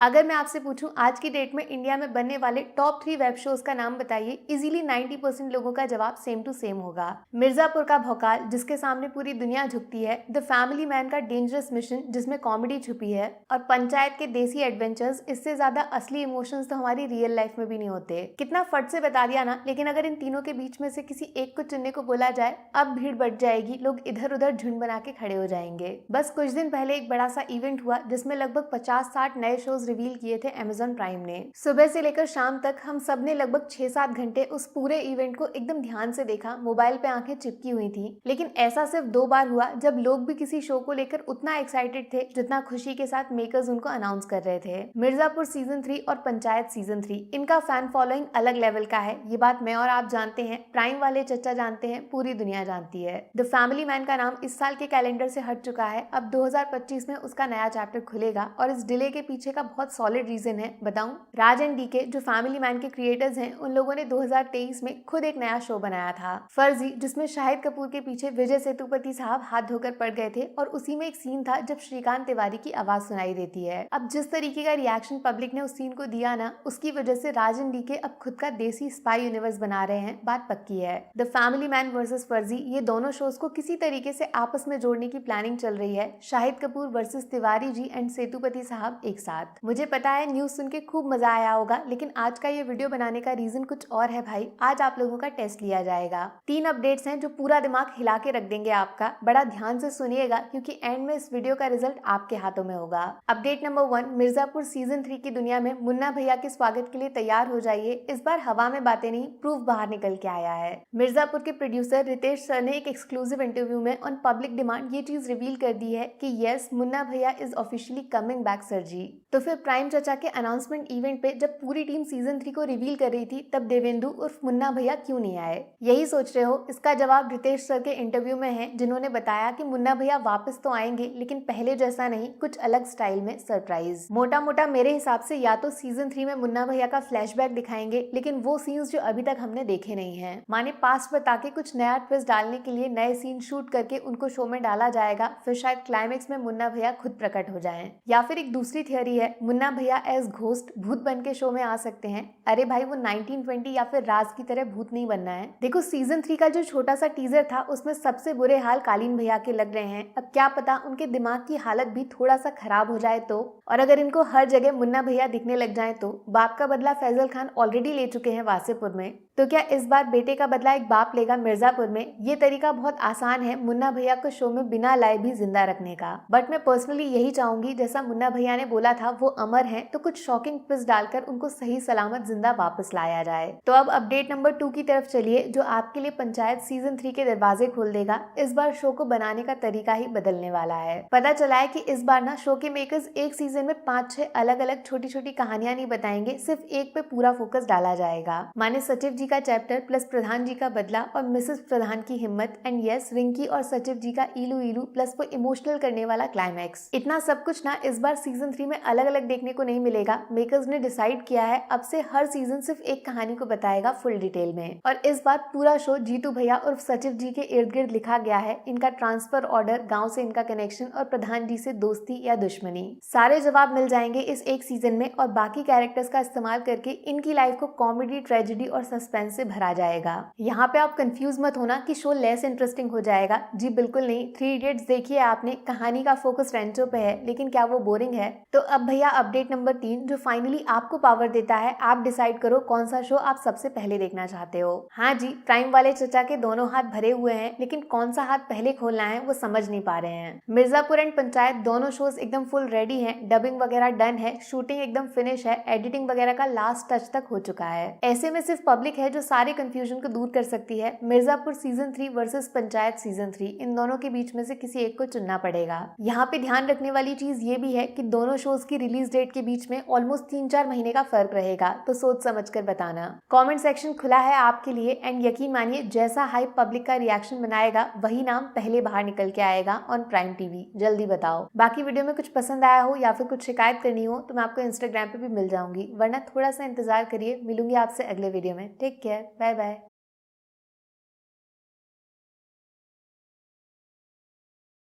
अगर मैं आपसे पूछूं आज की डेट में इंडिया में बनने वाले टॉप 3 वेब शोज का नाम बताइए, इजीली 90% लोगों का जवाब सेम टू सेम होगा। मिर्जापुर का भौकाल जिसके सामने पूरी दुनिया झुकती है, द फैमिली मैन का डेंजरस मिशन जिसमें कॉमेडी छुपी है, और पंचायत के देसी एडवेंचर्स। इससे ज्यादा असली इमोशंस तो हमारी रियल लाइफ में भी नहीं होते। कितना फट से बता दिया ना, लेकिन अगर इन तीनों के बीच में से किसी एक को चुनने को बोला जाए, अब भीड़ बढ़ जाएगी, लोग इधर उधर झुंड बना के खड़े हो जाएंगे। बस कुछ दिन पहले एक बड़ा सा इवेंट हुआ जिसमें लगभग 50-60 नए शोज रिवील किए थे अमेज़न प्राइम ने। सुबह से लेकर शाम तक हम सब ने लगभग 6-7 घंटे उस पूरे इवेंट को एकदम ध्यान से देखा। मोबाइल पे आंखें चिपकी हुई थी, लेकिन ऐसा सिर्फ 2 बार हुआ जब लोग भी किसी शो को लेकर उतना एक्साइटेड थे जितना खुशी के साथ मेकर्स उनको अनाउंस कर रहे थे। मिर्जापुर सीजन 3 और पंचायत सीजन 3, इनका फैन फॉलोइंग अलग लेवल का है। ये बात मैं और आप जानते हैं, प्राइम वाले चच्चा जानते हैं, पूरी दुनिया जानती है। द फैमिली मैन का नाम इस साल के कैलेंडर से हट चुका है। अब 2025 में उसका नया चैप्टर खुलेगा और इस डिले के पीछे का बहुत सॉलिड रीजन है। बताऊं, राज एंड डीके जो फैमिली मैन के क्रिएटर्स हैं, उन लोगों ने 2023 में खुद एक नया शो बनाया था, फर्जी, जिसमें शाहिद कपूर के पीछे विजय सेतुपति साहब हाथ धोकर पड़ गए थे। और उसी में एक सीन था जब श्रीकांत तिवारी की आवाज सुनाई देती है। अब जिस तरीके का रिएक्शन पब्लिक ने उस सीन को दिया ना, उसकी वजह से राज एंड डीके अब खुद का देसी स्पाई यूनिवर्स बना रहे हैं। बात पक्की है। द फैमिली मैन वर्सेस फर्जी, ये दोनों शोज को किसी तरीके से आपस में जोड़ने की प्लानिंग चल रही है। शाहिद कपूर वर्सेस तिवारी जी एंड सेतुपति साहब एक साथ। मुझे पता है न्यूज सुन के खूब मजा आया होगा, लेकिन आज का ये वीडियो बनाने का रीजन कुछ और है भाई। आज आप लोगों का टेस्ट लिया जाएगा। 3 अपडेट्स हैं जो पूरा दिमाग हिला के रख देंगे आपका। बड़ा ध्यान से सुनिएगा क्योंकि एंड में इस वीडियो का रिजल्ट आपके हाथों में होगा। अपडेट नंबर 1, मिर्जापुर सीजन 3 की दुनिया में मुन्ना भैया के स्वागत के लिए तैयार हो जाइए। इस बार हवा में बातें नहीं, प्रूफ बाहर निकल के आया है। मिर्जापुर के प्रोड्यूसर रितेश सर ने एक एक्सक्लूसिव इंटरव्यू में ऑन पब्लिक डिमांड ये चीज रिवील कर दी है कि यस, मुन्ना भैया is officially coming back sir ji. तो फिर प्राइम चचा के अनाउंसमेंट इवेंट पे जब पूरी टीम सीजन 3 को रिवील कर रही थी, तब देवेंदु उर्फ मुन्ना भैया क्यों नहीं आए? यही सोच रहे हो? इसका जवाब रितेश सर के इंटरव्यू में है, जिन्होंने बताया कि मुन्ना भैया वापस तो आएंगे, लेकिन पहले जैसा नहीं, कुछ अलग स्टाइल में सरप्राइज। मोटा मोटा मेरे हिसाब से या तो सीजन 3 में मुन्ना भैया का फ्लैशबैक दिखाएंगे, लेकिन वो सीन्स जो अभी तक हमने देखे नहीं है। माने पास्ट बता के कुछ नया ट्विस्ट डालने के लिए नए सीन शूट करके उनको शो में डाला जाएगा, फिर शायद क्लाइमेक्स में मुन्ना भैया खुद प्रकट हो जाएं। या फिर एक दूसरी थियोरी है, मुन्ना भैया एज घोस्ट, भूत बन के शो में आ सकते हैं। अरे भाई, वो 1920 या फिर राज की तरह भूत नहीं बनना है। देखो, सीजन 3 का जो छोटा सा टीजर था, उसमें सबसे बुरे हाल कालीन भैया के लग रहे हैं। अब क्या पता उनके दिमाग की हालत भी थोड़ा सा खराब हो जाए तो। और अगर इनको हर जगह मुन्ना भैया दिखने लग जाए तो। बाप का बदला फैजल खान ऑलरेडी ले चुके हैं वासेपुर में, तो क्या इस बार बेटे का बदला एक बाप लेगा मिर्जापुर में? ये तरीका बहुत आसान है मुन्ना भैया को शो में बिना लाए भी जिंदा रखने का। बट मैं पर्सनली यही चाहूंगी, जैसा मुन्ना भैया ने बोला था वो अमर है, तो कुछ शॉकिंग ट्विस्ट डालकर उनको सही सलामत जिंदा वापस लाया जाए। तो अब अपडेट नंबर 2 की तरफ चलिए, जो आपके लिए पंचायत सीजन 3 के दरवाजे खोल देगा। इस बार शो को बनाने का तरीका ही बदलने वाला है। पता चला है कि इस बार ना शो के मेकर्स एक सीजन में 5-6 अलग अलग छोटी छोटी कहानियां नहीं बताएंगे, सिर्फ एक पे पूरा फोकस डाला जाएगा। माने सचिव जी का चैप्टर प्लस प्रधान जी का बदला और मिसेस प्रधान की हिम्मत, एंड यस, रिंकी और सचिव जी का इलू इलू प्लस वो इमोशनल करने वाला क्लाइमैक्स। इतना सब कुछ ना इस बार सीजन 3 में अलग अलग देखने को नहीं मिलेगा। मेकर्स ने डिसाइड किया है अब से हर सीजन सिर्फ एक कहानी को बताएगा फुल डिटेल में। और इस बार पूरा शो जीतू भैया और सचिव जी के इर्द गिर्द लिखा गया है। इनका ट्रांसफर ऑर्डर, गांव से इनका कनेक्शन और प्रधान जी से दोस्ती या दुश्मनी, सारे जवाब मिल जाएंगे इस एक सीजन में। और बाकी कैरेक्टर्स का इस्तेमाल करके इनकी लाइफ को कॉमेडी, ट्रेजेडी और सस्पेंस से भरा जाएगा। यहाँ पे आप कंफ्यूज मत होना कि शो लेस इंटरेस्टिंग हो जाएगा। जी बिल्कुल नहीं। 3 इडियट्स देखिए आपने, कहानी का फोकस रेंचो पे है, लेकिन क्या वो बोरिंग है? तो अब भैया अपडेट नंबर 3, जो फाइनली आपको पावर देता है। आप डिसाइड करो कौन सा शो आप सबसे पहले देखना चाहते हो। हाँ जी, प्राइम वाले चचा के दोनों हाथ भरे हुए हैं, लेकिन कौन सा हाथ पहले खोलना है वो समझ नहीं पा रहे हैं। मिर्जापुर एंड पंचायत दोनों शोज एकदम फुल रेडी हैं, डबिंग वगैरह डन है, शूटिंग एकदम फिनिश है, एडिटिंग वगैरह का लास्ट टच तक हो चुका है। ऐसे में सिर्फ पब्लिक है जो सारे कंफ्यूजन को दूर कर सकती है। Mirzapur season 3 versus panchayat season 3, इन दोनों के बीच में से किसी एक को चुनना पड़ेगा। यहाँ पे ध्यान रखने वाली चीज ये भी है कि दोनों शोज की रिलीज डेट के बीच में ऑलमोस्ट 3-4 महीने का फर्क रहेगा, तो सोच समझ कर बताना। कमेंट सेक्शन खुला है आपके लिए, एंड यकीन मानिए जैसा हाइप पब्लिक का रिएक्शन बनाएगा, वही नाम पहले बाहर निकल के आएगा ऑन प्राइम टीवी। जल्दी बताओ। बाकी वीडियो में कुछ पसंद आया हो या फिर कुछ शिकायत करनी हो तो मैं आपको इंस्टाग्राम पे भी मिल जाऊंगी, वरना थोड़ा सा इंतजार करिए। मिलूंगी आपसे अगले वीडियो में। Take care, bye bye.